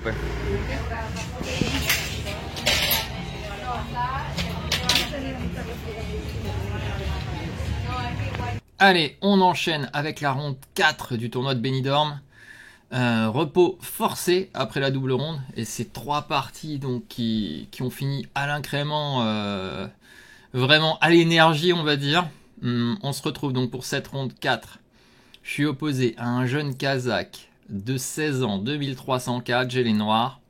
Ouais. Allez, on enchaîne avec la ronde 4 du tournoi de Benidorm. Repos forcé après la double ronde. Et c'est 3 parties donc, qui ont fini à l'incrément, vraiment à l'énergie, on va dire. On se retrouve donc pour cette ronde 4. Je suis opposé à un jeune Kazakh de 16 ans, 2304, j'ai les noirs.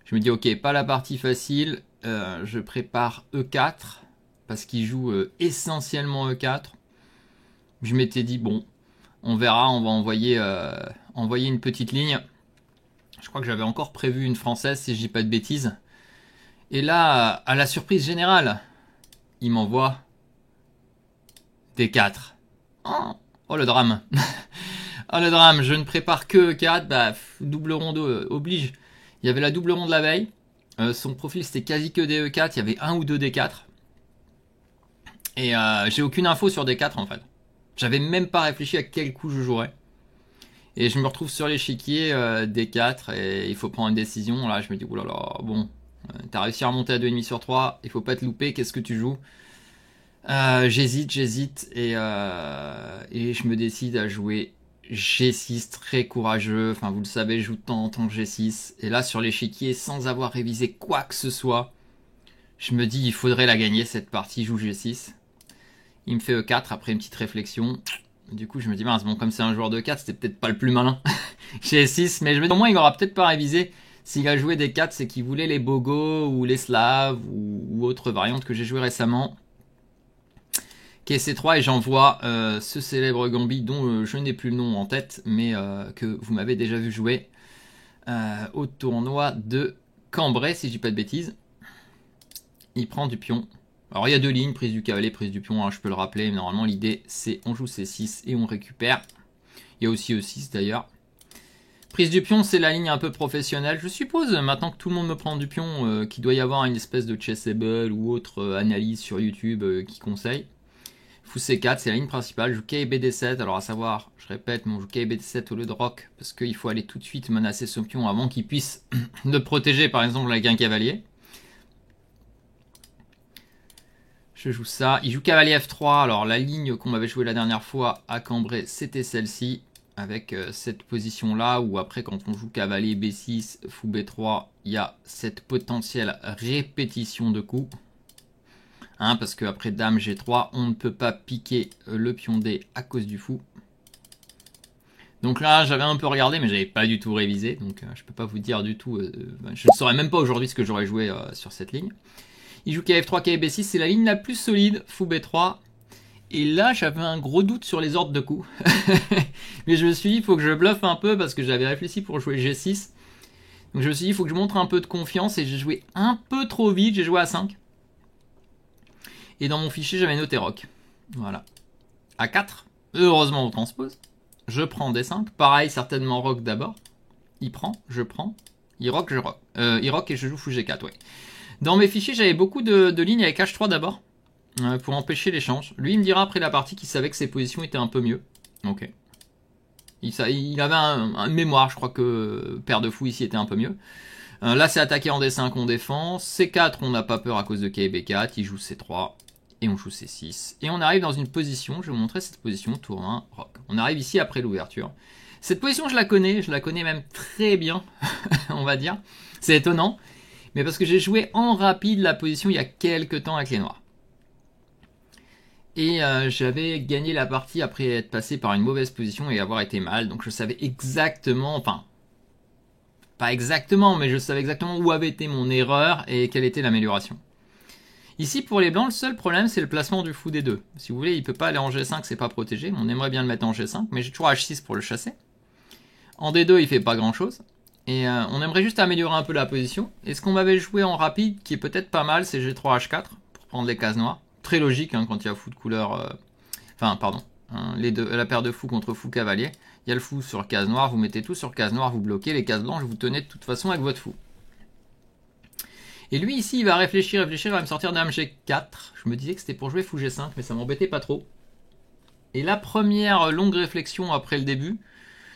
Je me dis ok, pas la partie facile. Je prépare E4 parce qu'il joue essentiellement E4. Je m'étais dit bon, on verra, on va envoyer une petite ligne. Je crois que j'avais encore prévu une française si je dis pas de bêtises. Et là, à la surprise générale, il m'envoie D4. Oh le drame. Oh le drame, je ne prépare que E4, bah double ronde oblige. Il y avait la double ronde la veille. Son profil c'était quasi que des E4, il y avait un ou deux D4. Et j'ai aucune info sur D4 en fait. J'avais même pas réfléchi à quel coup je jouerais. Et je me retrouve sur l'échiquier D4 et il faut prendre une décision. Là, je me dis, oulala, bon, t'as réussi à remonter à 2,5 sur 3, il faut pas te louper, qu'est-ce que tu joues? J'hésite et je me décide à jouer G6, très courageux. Enfin, vous le savez, je joue de temps en temps G6. Et là, sur l'échiquier, sans avoir révisé quoi que ce soit, je me dis, il faudrait la gagner cette partie, je joue G6. Il me fait E4 après une petite réflexion. Du coup, je me dis, mince, bon, comme c'est un joueur de 4, c'était peut-être pas le plus malin. J'ai 6, mais je me dis, au moins, il m'aura peut-être pas révisé. S'il a joué des 4, c'est qu'il voulait les Bogos ou les Slaves ou autres variantes que j'ai joué récemment. KC3 et j'envoie ce célèbre Gambit dont je n'ai plus le nom en tête, mais que vous m'avez déjà vu jouer au tournoi de Cambrai, si je dis pas de bêtises. Il prend du pion. Alors il y a deux lignes, prise du cavalier, prise du pion, hein, je peux le rappeler, mais normalement l'idée c'est on joue C6 et on récupère. Il y a aussi E6 d'ailleurs. Prise du pion, c'est la ligne un peu professionnelle, je suppose, maintenant que tout le monde me prend du pion, qu'il doit y avoir une espèce de Chessable ou autre analyse sur YouTube qui conseille. Fou C4, c'est la ligne principale, je joue K BD7, alors à savoir, je répète, mais on joue K BD7 au lieu de Roc, parce qu'il faut aller tout de suite menacer ce pion avant qu'il puisse le protéger par exemple avec un cavalier. Je joue ça. Il joue cavalier F3. Alors la ligne qu'on m'avait joué la dernière fois à Cambrai, c'était celle-ci. Avec cette position-là, où après quand on joue cavalier B6, fou B3, il y a cette potentielle répétition de coups. Hein, parce qu'après dame G3, on ne peut pas piquer le pion D à cause du fou. Donc là, j'avais un peu regardé, mais j'avais pas du tout révisé. Donc je peux pas vous dire du tout. Je ne saurais même pas aujourd'hui ce que j'aurais joué sur cette ligne. Il joue KF3, KF6, c'est la ligne la plus solide, fou B3. Et là, j'avais un gros doute sur les ordres de coups. Mais je me suis dit, il faut que je bluffe un peu parce que j'avais réfléchi pour jouer G6. Donc je me suis dit, il faut que je montre un peu de confiance et j'ai joué un peu trop vite, j'ai joué à 5. Et dans mon fichier, j'avais noté Roc. Voilà. A4, heureusement on transpose. Je prends D5, pareil, certainement Roc d'abord. Il prend, je prends. Il rock, je rock. Il rock et je joue fou G4, ouais. Dans mes fichiers, j'avais beaucoup de lignes avec H3 d'abord, pour empêcher l'échange. Lui, il me dira après la partie qu'il savait que ses positions étaient un peu mieux. Ok. Il avait un mémoire, je crois que paire de fou ici était un peu mieux. Là, c'est attaqué en D5, on défend. C4, on n'a pas peur à cause de K et B4. Il joue C3 et on joue C6. Et on arrive dans une position, je vais vous montrer cette position, tour 1, rock. On arrive ici après l'ouverture. Cette position, je la connais même très bien, on va dire. C'est étonnant. Mais parce que j'ai joué en rapide la position il y a quelques temps avec les noirs. Et j'avais gagné la partie après être passé par une mauvaise position et avoir été mal. Donc je savais exactement, enfin, pas exactement, mais je savais exactement où avait été mon erreur et quelle était l'amélioration. Ici pour les blancs, le seul problème c'est le placement du fou D2. Si vous voulez, il peut pas aller en G5, c'est pas protégé. On aimerait bien le mettre en G5, mais j'ai toujours H6 pour le chasser. En D2, il fait pas grand chose. Et on aimerait juste améliorer un peu la position. Et ce qu'on m'avait joué en rapide, qui est peut-être pas mal, c'est G3, H4, pour prendre les cases noires. Très logique hein, quand il y a fou de couleur... Enfin, pardon. Hein, la paire de fou contre fou cavalier. Il y a le fou sur case noire, vous mettez tout sur case noire, vous bloquez. Les cases blanches, vous tenez de toute façon avec votre fou. Et lui, ici, il va réfléchir, il va me sortir dame G4. Je me disais que c'était pour jouer fou G5, mais ça m'embêtait pas trop. Et la première longue réflexion après le début...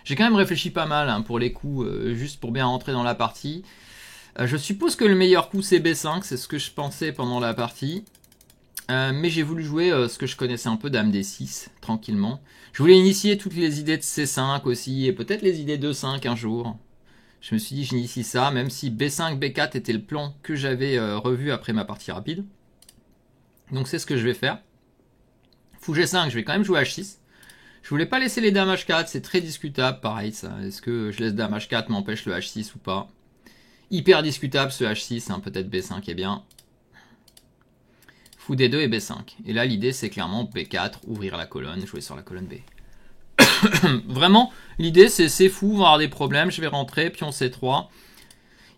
J'ai quand même réfléchi pas mal hein, pour les coups, juste pour bien rentrer dans la partie. Je suppose que le meilleur coup c'est B5, c'est ce que je pensais pendant la partie. Mais j'ai voulu jouer ce que je connaissais un peu, Dame D6, tranquillement. Je voulais initier toutes les idées de C5 aussi, et peut-être les idées de 5 un jour. Je me suis dit, j'initie ça, même si B5, B4 était le plan que j'avais revu après ma partie rapide. Donc c'est ce que je vais faire. Fou G5, je vais quand même jouer H6. Je voulais pas laisser les dames H4, c'est très discutable, pareil ça. Est-ce que je laisse dame H4 m'empêche le H6 ou pas? Hyper discutable ce H6, hein, peut-être B5 est bien. Fou D2 et B5. Et là l'idée c'est clairement B4, ouvrir la colonne, jouer sur la colonne B. Vraiment, l'idée c'est fou, on va avoir des problèmes, je vais rentrer, pion C3.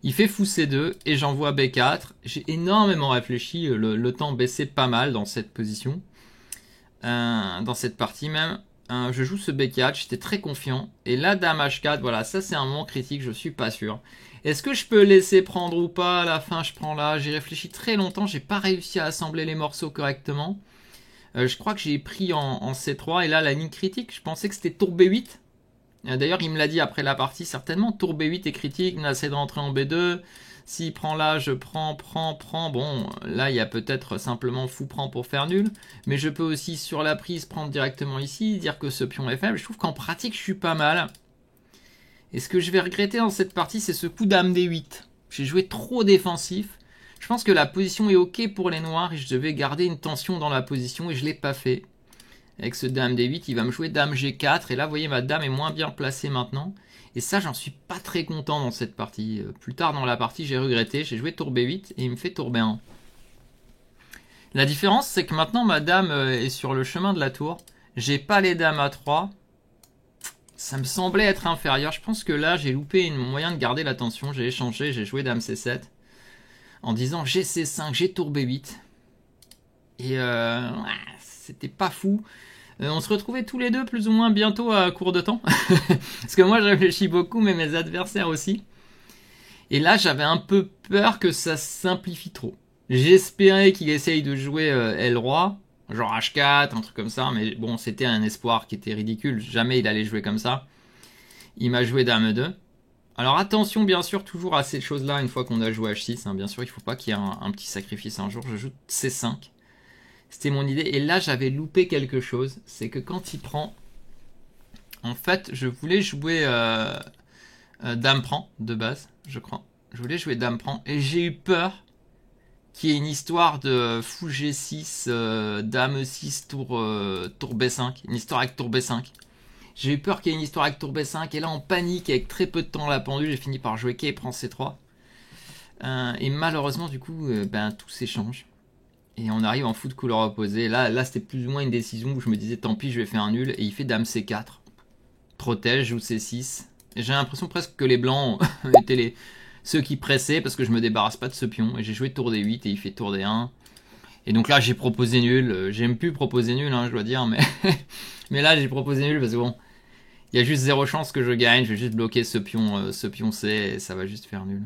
Il fait fou C2 et j'envoie B4. J'ai énormément réfléchi, le temps baissait pas mal dans cette position. Dans cette partie même. Je joue ce B4, j'étais très confiant. Et là, dame H4, voilà, ça c'est un moment critique, je suis pas sûr. Est-ce que je peux laisser prendre ou pas? À la fin, je prends là. J'ai réfléchi très longtemps, j'ai pas réussi à assembler les morceaux correctement. Je crois que j'ai pris en C3. Et là, la ligne critique, je pensais que c'était tour B8. D'ailleurs, il me l'a dit après la partie, certainement. Tour B8 est critique, on essaie de rentrer en B2. S'il prend là, je prends. Bon, là, il y a peut-être simplement fou prend pour faire nul. Mais je peux aussi, sur la prise, prendre directement ici, dire que ce pion est faible. Je trouve qu'en pratique, je suis pas mal. Et ce que je vais regretter dans cette partie, c'est ce coup dame D8. J'ai joué trop défensif. Je pense que la position est ok pour les noirs et je devais garder une tension dans la position et je l'ai pas fait. Avec ce dame D8, il va me jouer dame G4. Et là, vous voyez, ma dame est moins bien placée maintenant. Et ça, j'en suis pas très content dans cette partie. Plus tard dans la partie, j'ai regretté. J'ai joué tour B8 et il me fait tour B1. La différence, c'est que maintenant, ma dame est sur le chemin de la tour. J'ai pas les dames A3. Ça me semblait être inférieur. Je pense que là, j'ai loupé un moyen de garder l'attention. J'ai échangé, j'ai joué dame C7. En disant j'ai C5, j'ai tour B8. Et c'était pas fou. On se retrouvait tous les deux plus ou moins bientôt à court de temps. Parce que moi je réfléchis beaucoup, mais mes adversaires aussi. Et là j'avais un peu peur que ça simplifie trop. J'espérais qu'il essaye de jouer L-Roi, genre H4, un truc comme ça. Mais bon, c'était un espoir qui était ridicule. Jamais il allait jouer comme ça. Il m'a joué Dame 2. Alors attention bien sûr toujours à ces choses-là une fois qu'on a joué H6. Hein. Bien sûr il ne faut pas qu'il y ait un petit sacrifice un jour. Je joue C5. C'était mon idée. Et là, j'avais loupé quelque chose. C'est que quand il prend... En fait, je voulais jouer Dame prend, de base, je crois. Je voulais jouer Dame prend. Et j'ai eu peur qu'il y ait une histoire de fou G6, Dame 6, tour B5. Une histoire avec tour B5. J'ai eu peur qu'il y ait une histoire avec tour B5. Et là, en panique, avec très peu de temps à la pendule, j'ai fini par jouer Quai et prend C3. Et malheureusement, du coup, tout s'échange. Et on arrive en fou de couleur opposée. Là c'était plus ou moins une décision où je me disais tant pis, je vais faire un nul. Et il fait dame C4. Protège, joue C6. Et j'ai l'impression presque que les blancs étaient ceux qui pressaient parce que je me débarrasse pas de ce pion. Et j'ai joué tour D8 et il fait tour D1. Et donc là j'ai proposé nul. J'aime plus proposer nul, hein, je dois dire. Mais, mais là j'ai proposé nul parce que bon, il y a juste 0 chance que je gagne. Je vais juste bloquer ce pion C et ça va juste faire nul.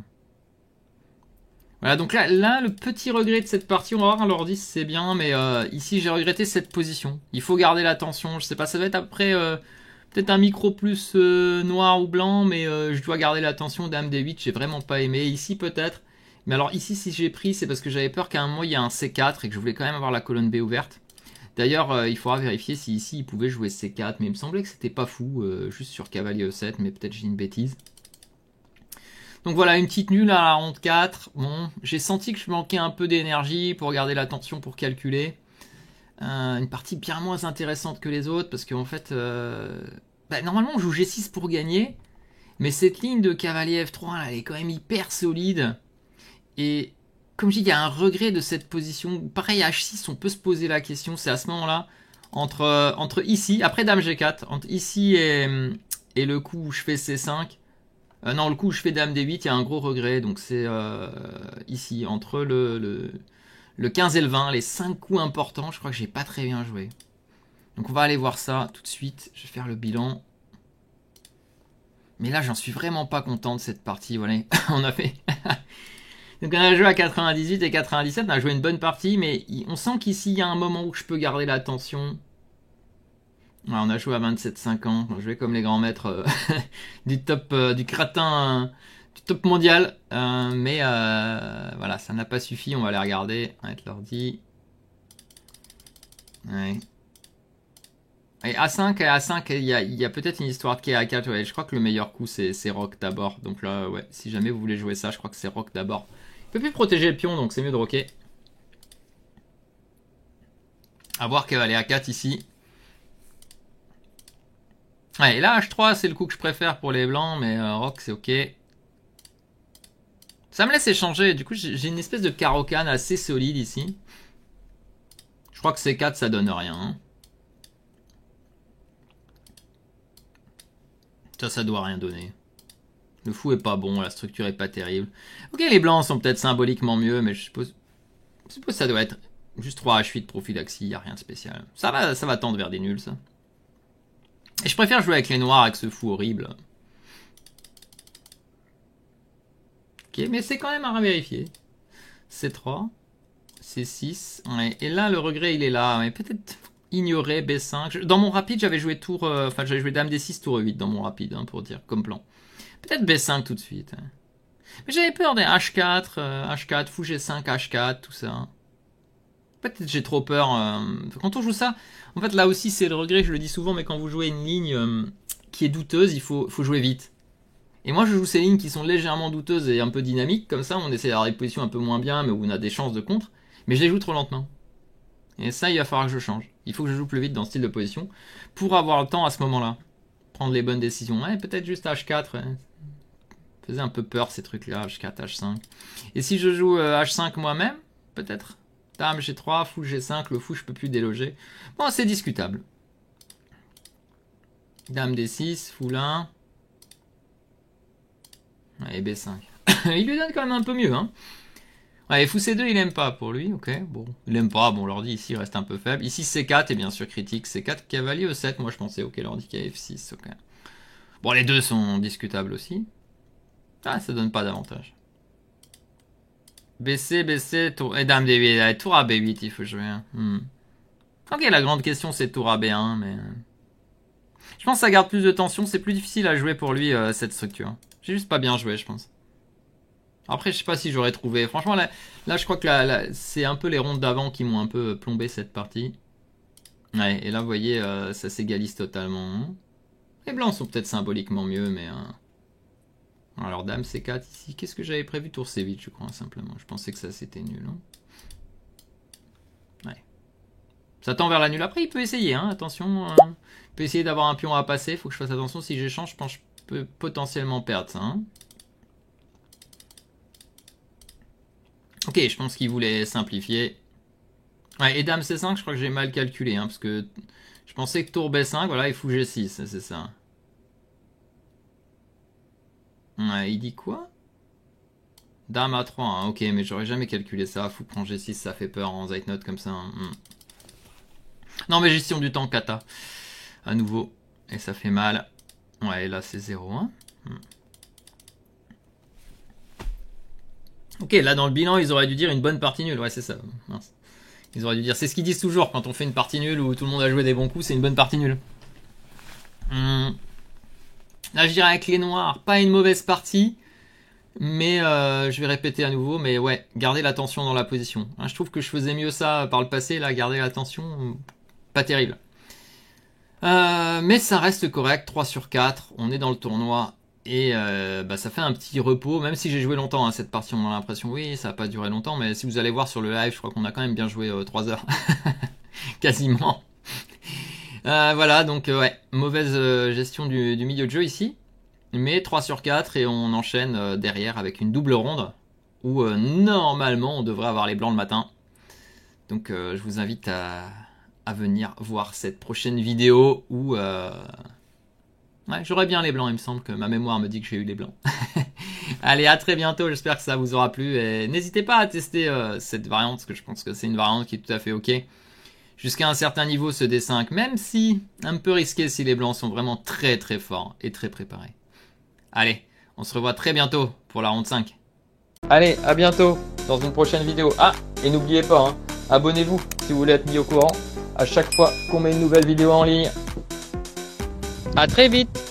Voilà, donc là, le petit regret de cette partie, on va voir, l'ordi c'est bien, mais ici j'ai regretté cette position. Il faut garder l'attention, je sais pas, ça va être après peut-être un micro plus noir ou blanc, mais je dois garder l'attention. Dame D8, j'ai vraiment pas aimé. Ici peut-être, mais alors ici si j'ai pris, c'est parce que j'avais peur qu'à un moment il y a un C4 et que je voulais quand même avoir la colonne B ouverte. D'ailleurs, il faudra vérifier si ici il pouvait jouer C4, mais il me semblait que c'était pas fou, juste sur cavalier E7, mais peut-être j'ai une bêtise. Donc voilà, une petite nulle à la ronde 4. Bon, j'ai senti que je manquais un peu d'énergie pour garder l'attention, pour calculer. Une partie bien moins intéressante que les autres, parce qu'en fait, normalement on joue G6 pour gagner, mais cette ligne de cavalier F3, là, elle est quand même hyper solide. Et comme je dis, il y a un regret de cette position. Pareil, à H6, on peut se poser la question, c'est à ce moment-là, entre ici, après Dame G4, entre ici et le coup où je fais C5, non, le coup où je fais Dame D8, il y a un gros regret. Donc c'est ici, entre le 15 et le 20, les 5 coups importants, je crois que j'ai pas très bien joué. Donc on va aller voir ça tout de suite. Je vais faire le bilan. Mais là, j'en suis vraiment pas content de cette partie. Voilà, on a fait... Donc on a joué à 98 et 97, on a joué une bonne partie, mais on sent qu'ici, il y a un moment où je peux garder l'attention. Ouais, on a joué à 27-5 ans. On a joué comme les grands maîtres du top, du gratin, du top mondial. Mais voilà, ça n'a pas suffi. On va les regarder. On va être l'ordi. Ouais. Et A5, il y a peut-être une histoire de quai A4. Ouais, je crois que le meilleur coup, c'est Rock d'abord. Donc là, ouais, si jamais vous voulez jouer ça, je crois que c'est Rock d'abord. Il peut plus protéger le pion, donc c'est mieux de rocker. À voir cavalier A4 ici. Ouais, et là, H3, c'est le coup que je préfère pour les blancs, mais Rock, c'est ok. Ça me laisse échanger. Du coup, j'ai une espèce de carocane assez solide ici. Je crois que C4, ça donne rien. Hein. Ça doit rien donner. Le fou est pas bon, la structure est pas terrible. Ok, les blancs sont peut-être symboliquement mieux, mais je suppose que ça doit être juste 3 H8 prophylaxie, y a rien de spécial. Ça va tendre vers des nuls, ça. Et je préfère jouer avec les noirs, avec ce fou horrible. Ok, mais c'est quand même à vérifier. C3, C6, ouais. Et là, le regret, il est là. Ouais, peut-être ignorer B5. Dans mon rapide, j'avais joué tour... Enfin, j'avais joué dame D6, tour E8 dans mon rapide, hein, pour dire, comme plan. Peut-être B5 tout de suite. Hein. Mais j'avais peur des H4, H4, fou G5, H4, tout ça. Peut-être j'ai trop peur. Quand on joue ça, en fait, là aussi, c'est le regret, je le dis souvent, mais quand vous jouez une ligne qui est douteuse, il faut jouer vite. Et moi, je joue ces lignes qui sont légèrement douteuses et un peu dynamiques, comme ça, on essaie d'avoir des positions un peu moins bien, mais où on a des chances de contre. Mais je les joue trop lentement. Et ça, il va falloir que je change. Il faut que je joue plus vite dans ce style de position pour avoir le temps à ce moment-là. Prendre les bonnes décisions. Ouais, peut-être juste H4. Ouais. Faisait un peu peur ces trucs-là, H4, H5. Et si je joue H5 moi-même, peut-être. Dame G3, fou G5, le fou je peux plus déloger. Bon, c'est discutable. Dame D6, fou 1. Et B5. Il lui donne quand même un peu mieux, hein. Ouais, fou C2, il aime pas pour lui, ok. Bon, il aime pas, bon, l'ordi ici reste un peu faible. Ici C4 est bien sûr critique. C4, cavalier E7, moi je pensais, ok, l'ordi qui a F6, ok. Bon, les deux sont discutables aussi. Ah, ça donne pas d'avantage. BC, tour... Et dame D8, tour à B8, il faut jouer. Hein. Ok, la grande question c'est tour à B1, mais... Je pense que ça garde plus de tension, c'est plus difficile à jouer pour lui, cette structure. J'ai juste pas bien joué, je pense. Après, je sais pas si j'aurais trouvé... Franchement, là je crois que c'est un peu les rondes d'avant qui m'ont un peu plombé cette partie. Ouais, et là, vous voyez, ça s'égalise totalement. Les blancs sont peut-être symboliquement mieux, mais... Alors, dame C4 ici. Qu'est-ce que j'avais prévu? Tour C8, je crois, simplement. Je pensais que ça, c'était nul. Hein. Ouais. Ça tend vers la nulle. Après, il peut essayer, hein. Attention. Il peut essayer d'avoir un pion à passer. Faut que je fasse attention. Si j'échange, je pense que je peux potentiellement perdre ça. Hein. Ok, je pense qu'il voulait simplifier. Ouais, et dame C5, je crois que j'ai mal calculé. Hein, parce que je pensais que tour B5, voilà, il faut G6. C'est ça. Ouais, il dit quoi? Dame A3, hein, ok, mais j'aurais jamais calculé ça. Fou prend G6, ça fait peur en Zeitnote comme ça. Hein. Non, mais gestion du temps, kata. À nouveau. Et ça fait mal. Ouais, là c'est 0. Hein. Ok, là dans le bilan, ils auraient dû dire une bonne partie nulle. Ouais, c'est ça. Mince. Ils auraient dû dire. C'est ce qu'ils disent toujours quand on fait une partie nulle où tout le monde a joué des bons coups, c'est une bonne partie nulle. Là, je dirais avec les noirs, pas une mauvaise partie. Mais je vais répéter à nouveau, mais ouais, garder l'attention dans la position. Hein, je trouve que je faisais mieux ça par le passé, là, garder l'attention, pas terrible. Mais ça reste correct, 3 sur 4, on est dans le tournoi, et bah, ça fait un petit repos, même si j'ai joué longtemps hein, cette partie, on a l'impression, oui, ça n'a pas duré longtemps, mais si vous allez voir sur le live, je crois qu'on a quand même bien joué 3 heures, quasiment. Voilà, donc ouais, mauvaise gestion du milieu de jeu ici. Mais 3 sur 4 et on enchaîne derrière avec une double ronde où normalement on devrait avoir les blancs le matin. Donc je vous invite à venir voir cette prochaine vidéo où ouais, j'aurais bien les blancs, il me semble que ma mémoire me dit que j'ai eu les blancs. Allez, à très bientôt, j'espère que ça vous aura plu et n'hésitez pas à tester cette variante parce que je pense que c'est une variante qui est tout à fait ok. Jusqu'à un certain niveau ce D5, même si un peu risqué si les blancs sont vraiment très très forts et très préparés. Allez, on se revoit très bientôt pour la ronde 5. Allez, à bientôt dans une prochaine vidéo. Ah, et n'oubliez pas, hein, abonnez-vous si vous voulez être mis au courant à chaque fois qu'on met une nouvelle vidéo en ligne. À très vite.